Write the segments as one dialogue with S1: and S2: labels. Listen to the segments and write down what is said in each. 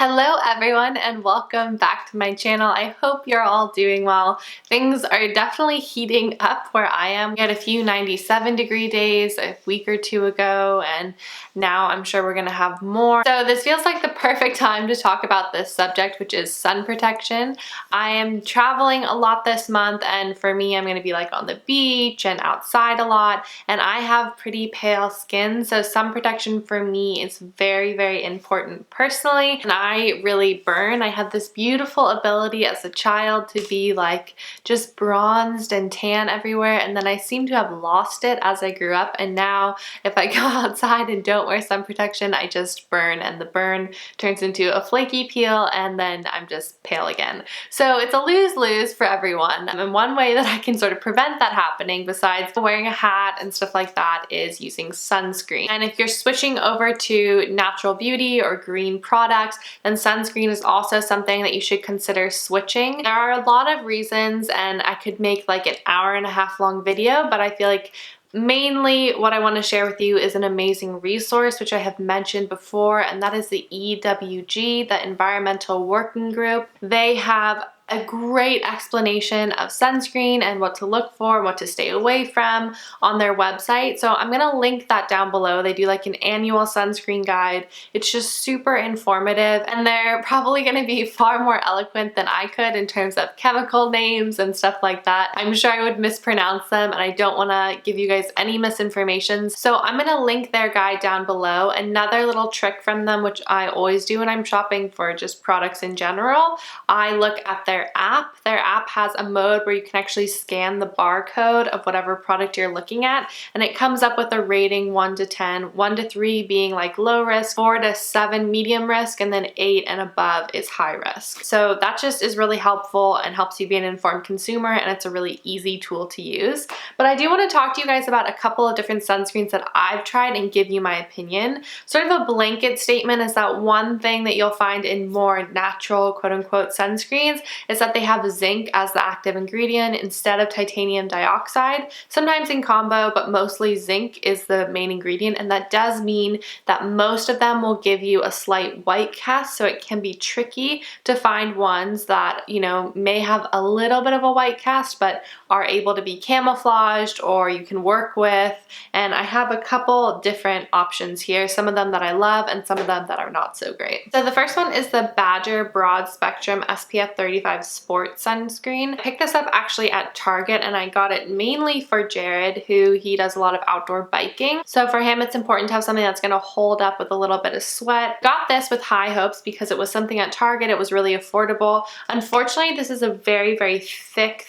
S1: Hello everyone and welcome back to my channel. I hope you're all doing well. Things are definitely heating up where I am. We had a few 97-degree days a week or two ago, and now I'm sure we're gonna have more. So this feels like the perfect time to talk about this subject, which is sun protection. I am traveling a lot this month, and for me, I'm gonna be like on the beach and outside a lot, and I have pretty pale skin, so sun protection for me is very, very important personally. And I really burn. I had this beautiful ability as a child to be like just bronzed and tan everywhere, and then I seem to have lost it as I grew up, and now if I go outside and don't wear sun protection, I just burn, and the burn turns into a flaky peel, and then I'm just pale again. So it's a lose-lose for everyone, and one way that I can sort of prevent that happening, besides wearing a hat and stuff like that, is using sunscreen. And if you're switching over to natural beauty or green products, then sunscreen is also something that you should consider switching. There are a lot of reasons, and I could make like an hour-and-a-half long video, but I feel like mainly what I want to share with you is an amazing resource, which I have mentioned before, and that is the EWG, the Environmental Working Group. They have a great explanation of sunscreen and what to look for and what to stay away from on their website. So I'm gonna link that down below. They do like an annual sunscreen guide. It's just super informative, and they're probably gonna be far more eloquent than I could in terms of chemical names and stuff like that. I'm sure I would mispronounce them, and I don't wanna give you guys any misinformation. So I'm gonna link their guide down below. Another little trick from them, which I always do when I'm shopping for just products in general, I look at their app. Their app has a mode where you can actually scan the barcode of whatever product you're looking at, and it comes up with a rating 1 to 10, 1 to 3 being like low risk, 4 to 7 medium risk, and then 8 and above is high risk. So that just is really helpful and helps you be an informed consumer, and it's a really easy tool to use. But I do want to talk to you guys about a couple of different sunscreens that I've tried and give you my opinion. Sort of a blanket statement is that one thing that you'll find in more natural quote-unquote sunscreens is that they have zinc as the active ingredient instead of titanium dioxide, sometimes in combo, but mostly zinc is the main ingredient, and that does mean that most of them will give you a slight white cast, so it can be tricky to find ones that, you know, may have a little bit of a white cast but are able to be camouflaged or you can work with, and I have a couple different options here, some of them that I love and some of them that are not so great. So the first one is the Badger Broad Spectrum SPF 35 Sport Sunscreen. I picked this up actually at Target, and I got it mainly for Jared, who he does a lot of outdoor biking. So for him, it's important to have something that's going to hold up with a little bit of sweat. Got this with high hopes because it was something at Target. It was really affordable. Unfortunately, this is a very, very thick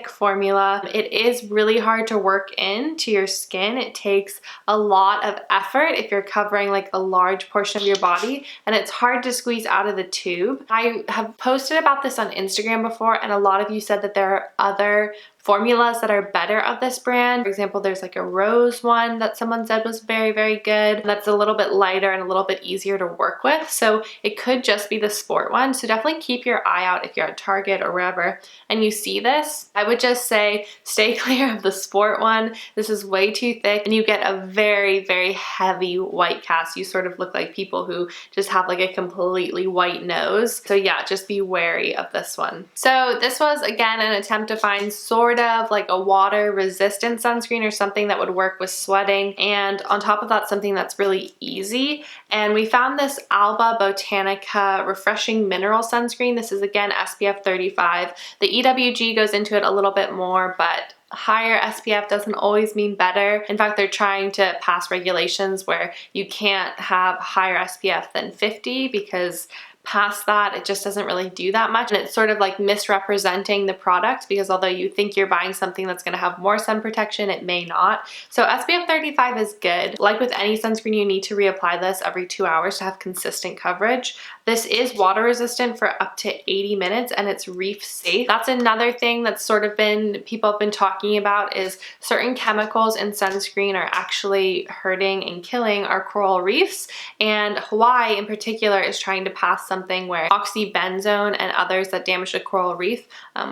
S1: formula. It is really hard to work into your skin. It takes a lot of effort if you're covering like a large portion of your body, and it's hard to squeeze out of the tube. I have posted about this on Instagram before, and a lot of you said that there are other formulas that are better of this brand. For example, there's like a rose one that someone said was very, very good. That's a little bit lighter and a little bit easier to work with. So it could just be the sport one. So definitely keep your eye out if you're at Target or wherever and you see this. I would just say stay clear of the sport one. This is way too thick, and you get a very, very heavy white cast. You sort of look like people who just have like a completely white nose. So yeah, just be wary of this one. So this was again an attempt to find sort of like a water resistant sunscreen or something that would work with sweating, and on top of that, something that's really easy. And we found this Alba Botanica Refreshing Mineral Sunscreen. This is again SPF 35. The EWG goes into it a little bit more, but higher SPF doesn't always mean better. In fact, they're trying to pass regulations where you can't have higher SPF than 50 because past that, it just doesn't really do that much, and it's sort of like misrepresenting the product, because although you think you're buying something that's going to have more sun protection, it may not. So SPF 35 is good. Like with any sunscreen, you need to reapply this every 2 hours to have consistent coverage. This is water resistant for up to 80 minutes, and it's reef safe. That's another thing that's sort of been, people have been talking about, is certain chemicals in sunscreen are actually hurting and killing our coral reefs, and Hawaii in particular is trying to pass something where oxybenzone and others that damage the coral reef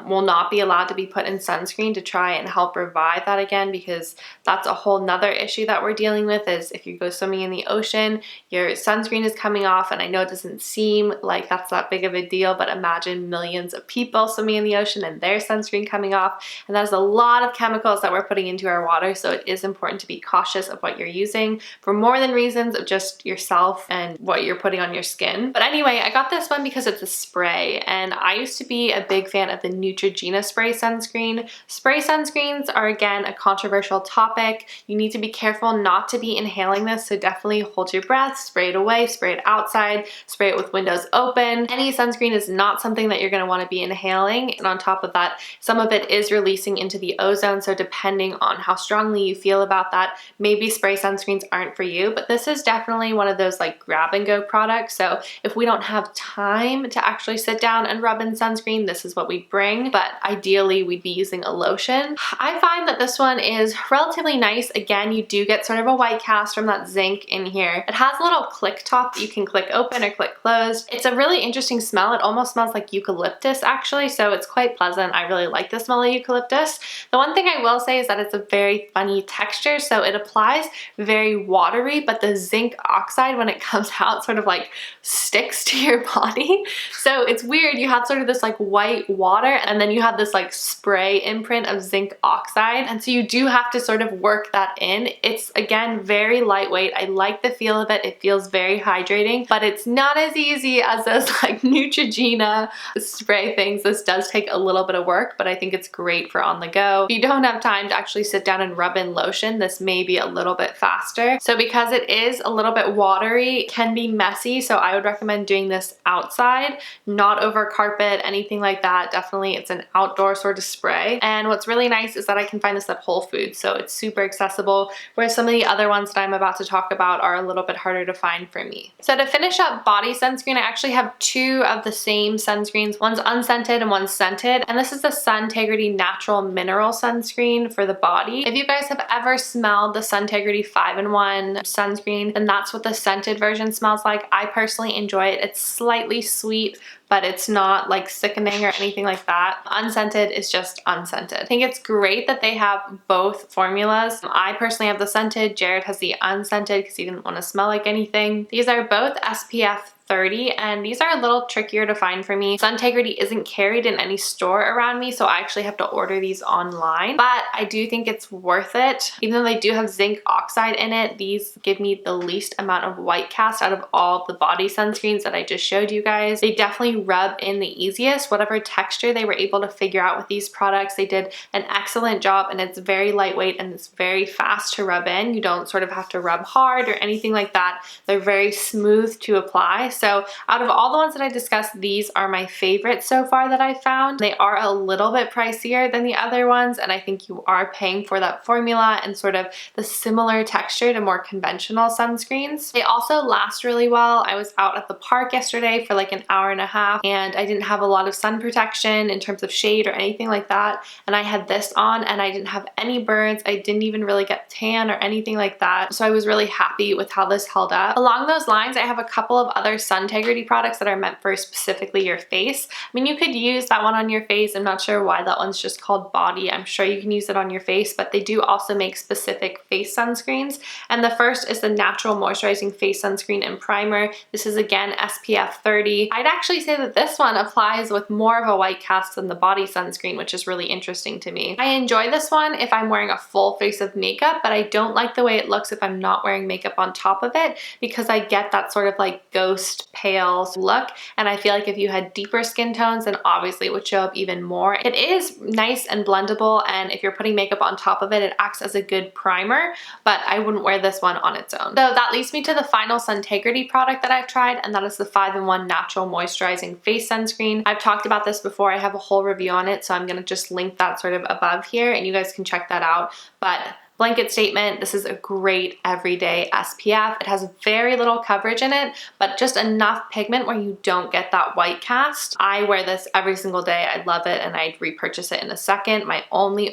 S1: will not be allowed to be put in sunscreen to try and help revive that again, because that's a whole nother issue that we're dealing with. Is if you go swimming in the ocean, your sunscreen is coming off, and I know it doesn't seem like that's that big of a deal, but imagine millions of people swimming in the ocean and their sunscreen coming off, and that's a lot of chemicals that we're putting into our water. So it is important to be cautious of what you're using for more than reasons of just yourself and what you're putting on your skin. But anyway, I got this one because it's a spray, and I used to be a big fan of the Neutrogena spray sunscreen. Spray sunscreens are again a controversial topic. You need to be careful not to be inhaling this, so definitely hold your breath, spray it away, spray it outside, spray it with windows open. Any sunscreen is not something that you're going to want to be inhaling, and on top of that, some of it is releasing into the ozone, so depending on how strongly you feel about that, maybe spray sunscreens aren't for you. But this is definitely one of those like grab and go products, so if we don't have time to actually sit down and rub in sunscreen, this is what we bring, but ideally we'd be using a lotion. I find that this one is relatively nice. Again, you do get sort of a white cast from that zinc in here. It has a little click top that you can click open or click closed. It's a really interesting smell. It almost smells like eucalyptus actually, so it's quite pleasant. I really like the smell of eucalyptus. The one thing I will say is that it's a very funny texture, so it applies very watery, but the zinc oxide when it comes out sort of like sticks to your body. So it's weird. You have sort of this like white water, and then you have this like spray imprint of zinc oxide, and so you do have to sort of work that in. It's again very lightweight. I like the feel of it. It feels very hydrating, but it's not as easy as those like Neutrogena spray things. This does take a little bit of work, but I think it's great for on the go. If you don't have time to actually sit down and rub in lotion, this may be a little bit faster. So because it is a little bit watery, it can be messy, so I would recommend doing this outside, not over carpet, anything like that. Definitely it's an outdoor sort of spray. And what's really nice is that I can find this at Whole Foods, so it's super accessible, whereas some of the other ones that I'm about to talk about are a little bit harder to find for me. So to finish up body sunscreen, I actually have two of the same sunscreens. One's unscented and one's scented, and this is the Suntegrity Natural Mineral Sunscreen for the body. If you guys have ever smelled the Suntegrity 5-in-1 sunscreen, then that's what the scented version smells like. I personally enjoy it. It's slightly sweet, but it's not like sickening or anything like that. Unscented is just unscented. I think it's great that they have both formulas. I personally have the scented, Jared has the unscented because he didn't want to smell like anything. These are both SPF 30, and these are a little trickier to find for me. Suntegrity isn't carried in any store around me, so I actually have to order these online, but I do think it's worth it. Even though they do have zinc oxide in it, these give me the least amount of white cast out of all the body sunscreens that I just showed you guys. They definitely rub in the easiest. Whatever texture they were able to figure out with these products, they did an excellent job, and it's very lightweight and it's very fast to rub in. You don't sort of have to rub hard or anything like that. They're very smooth to apply. So out of all the ones that I discussed, these are my favorites so far that I found. They are a little bit pricier than the other ones, and I think you are paying for that formula and sort of the similar texture to more conventional sunscreens. They also last really well. I was out at the park yesterday for like an hour and a half, and I didn't have a lot of sun protection in terms of shade or anything like that, and I had this on and I didn't have any burns. I didn't even really get tan or anything like that, so I was really happy with how this held up. Along those lines, I have a couple of other Suntegrity products that are meant for specifically your face. I mean, you could use that one on your face. I'm not sure why that one's just called body. I'm sure you can use it on your face, but they do also make specific face sunscreens. And the first is the Natural Moisturizing Face Sunscreen and Primer. This is again SPF 30. I'd actually say that this one applies with more of a white cast than the body sunscreen, which is really interesting to me. I enjoy this one if I'm wearing a full face of makeup, but I don't like the way it looks if I'm not wearing makeup on top of it, because I get that sort of like ghost pale look, and I feel like if you had deeper skin tones, then obviously it would show up even more. It is nice and blendable, and if you're putting makeup on top of it, it acts as a good primer, but I wouldn't wear this one on its own. So that leads me to the final Suntegrity product that I've tried, and that is the 5-in-1 Natural Moisturizing Face Sunscreen. I've talked about this before. I have a whole review on it, so I'm going to just link that sort of above here, and you guys can check that out. But Blanket statement, this is a great everyday SPF. It has very little coverage in it, but just enough pigment where you don't get that white cast. I wear this every single day. I love it and I'd repurchase it in a second. My only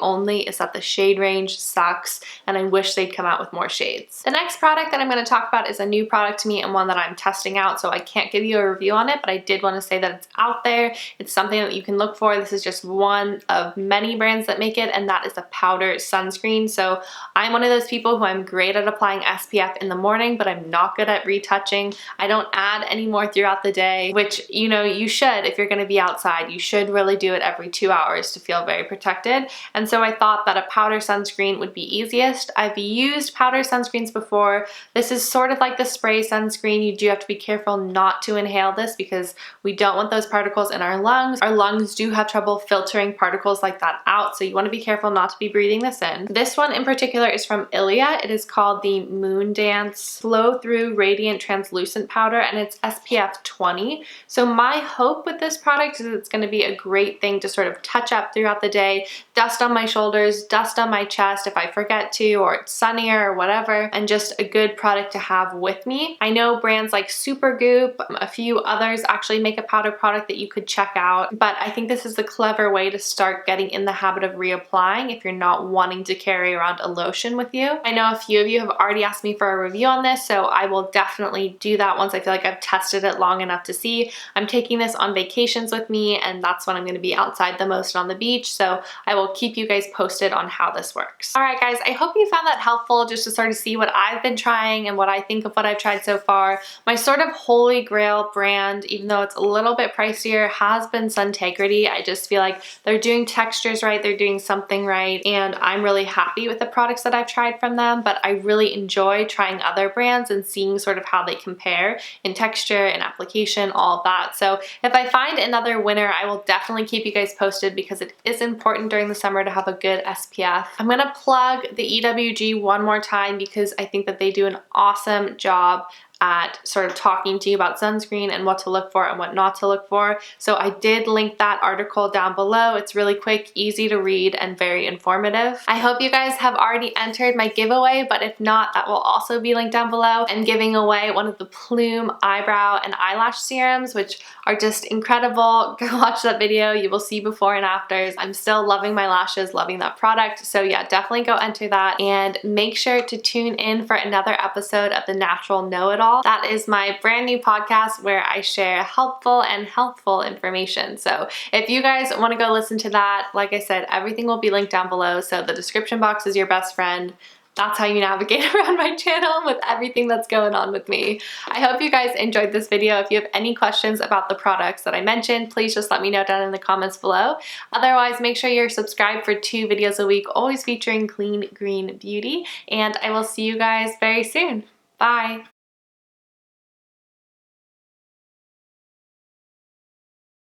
S1: is that the shade range sucks and I wish they'd come out with more shades. The next product that I'm going to talk about is a new product to me and one that I'm testing out, so I can't give you a review on it, but I did want to say that it's out there. It's something that you can look for. This is just one of many brands that make it, and that is a powder sunscreen. So I'm one of those people who I'm great at applying SPF in the morning, but I'm not good at retouching. I don't add any more throughout the day, which, you know, you should if you're going to be outside. You should really do it every 2 hours to feel very protected. And so I thought that a powder sunscreen would be easiest. I've used powder sunscreens before. This is sort of like the spray sunscreen. You do have to be careful not to inhale this because we don't want those particles in our lungs. Our lungs do have trouble filtering particles like that out, so you want to be careful not to be breathing this in. This one in particular is from Ilia. It is called the Moon Dance Flow Through Radiant Translucent Powder, and it's SPF 20. So my hope with this product is it's going to be a great thing to sort of touch up throughout the day, dust on my shoulders, dust on my chest if I forget to, or it's sunnier or whatever, and just a good product to have with me. I know brands like Supergoop, a few others actually make a powder product that you could check out, but I think this is the clever way to start getting in the habit of reapplying if you're not wanting to carry around a lotion with you. I know a few of you have already asked me for a review on this, so I will definitely do that once I feel like I've tested it long enough to see. I'm taking this on vacations with me, and that's when I'm going to be outside the most on the beach, so I will keep you guys posted on how this works. Alright guys, I hope you found that helpful just to sort of see what I've been trying and what I think of what I've tried so far. My sort of holy grail brand, even though it's a little bit pricier, has been Suntegrity. I just feel like they're doing textures right, they're doing something right, and I'm really happy with the products that I've tried from them, but I really enjoy trying other brands and seeing sort of how they compare in texture and application, all of that. So if I find another winner, I will definitely keep you guys posted because it is important during the summer to have a good SPF. I'm gonna plug the EWG one more time because I think that they do an awesome job at sort of talking to you about sunscreen and what to look for and what not to look for. So I did link that article down below. It's really quick, easy to read, and very informative. I hope you guys have already entered my giveaway, but if not, that will also be linked down below. I'm giving away one of the Plume eyebrow and eyelash serums, which are just incredible. Go watch that video. You will see before and afters. I'm still loving my lashes, loving that product. So yeah, definitely go enter that, and make sure to tune in for another episode of the Natural Know-It-All. That is my brand new podcast where I share helpful and healthful information. So if you guys want to go listen to that, like I said, everything will be linked down below. So the description box is your best friend. That's how you navigate around my channel with everything that's going on with me. I hope you guys enjoyed this video. If you have any questions about the products that I mentioned, please just let me know down in the comments below. Otherwise, make sure you're subscribed for 2 videos a week, always featuring clean green beauty. And I will see you guys very soon. Bye.